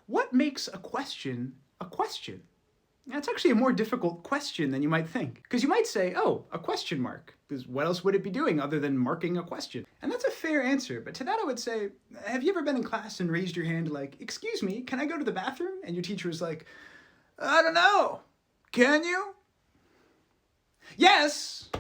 What makes a question a question? That's actually a more difficult question than you might think. Because you might say, oh, a question mark. Because what else would it be doing other than marking a question? And that's a fair answer, but to that I would say, have you ever been in class and raised your hand like, excuse me, can I go to the bathroom? And your teacher was like, I don't know, can you? Yes,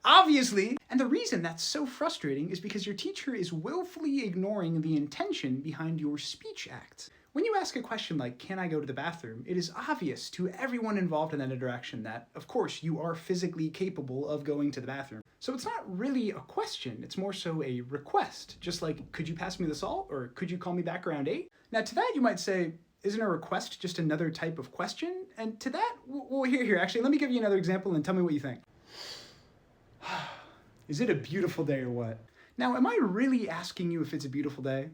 obviously. And the reason that's so frustrating is because your teacher is willfully ignoring the intention behind your speech act. When you ask a question like, can I go to the bathroom, it is obvious to everyone involved in that interaction that, of course, you are physically capable of going to the bathroom. So it's not really a question, it's more so a request. Just like, could you pass me the salt? Or could you call me back around 8? Now to that you might say, isn't a request just another type of question? And to that, well, here, actually, let me give you another example and tell me what you think. Is it a beautiful day or what? Now, am I really asking you if it's a beautiful day?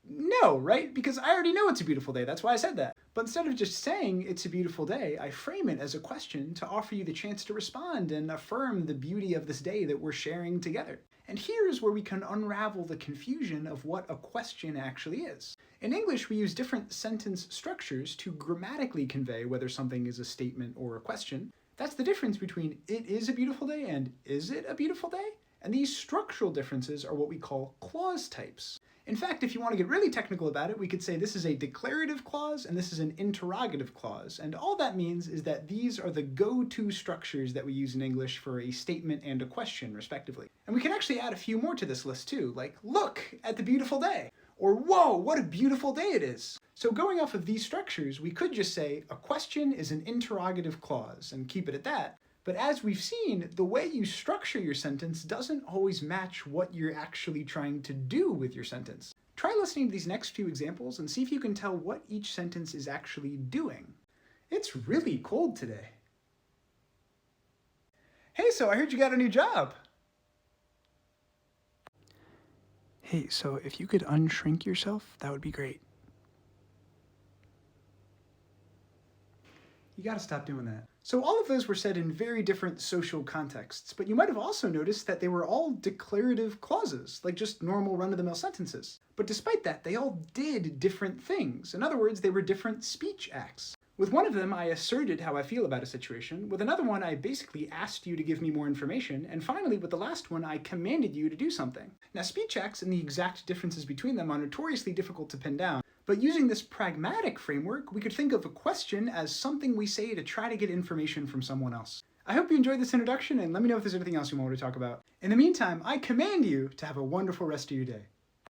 No, right? Because I already know it's a beautiful day, that's why I said that. But instead of just saying it's a beautiful day, I frame it as a question to offer you the chance to respond and affirm the beauty of this day that we're sharing together. And here's where we can unravel the confusion of what a question actually is. In English, we use different sentence structures to grammatically convey whether something is a statement or a question. That's the difference between it is a beautiful day and is it a beautiful day? And these structural differences are what we call clause types. In fact, if you want to get really technical about it, we could say this is a declarative clause and this is an interrogative clause. And all that means is that these are the go-to structures that we use in English for a statement and a question, respectively. And we can actually add a few more to this list too, like, look at the beautiful day, or whoa, what a beautiful day it is. So going off of these structures, we could just say a question is an interrogative clause and keep it at that. But as we've seen, the way you structure your sentence doesn't always match what you're actually trying to do with your sentence. Try listening to these next few examples and see if you can tell what each sentence is actually doing. It's really cold today. Hey, so I heard you got a new job. Hey, so if you could unshrink yourself, that would be great. You gotta stop doing that. So all of those were said in very different social contexts, but you might have also noticed that they were all declarative clauses, like just normal run-of-the-mill sentences. But despite that, they all did different things. In other words, they were different speech acts. With one of them, I asserted how I feel about a situation. With another one, I basically asked you to give me more information. And finally, with the last one, I commanded you to do something. Now, speech acts and the exact differences between them are notoriously difficult to pin down. But using this pragmatic framework, we could think of a question as something we say to try to get information from someone else. I hope you enjoyed this introduction, and let me know if there's anything else you want me to talk about. In the meantime, I command you to have a wonderful rest of your day.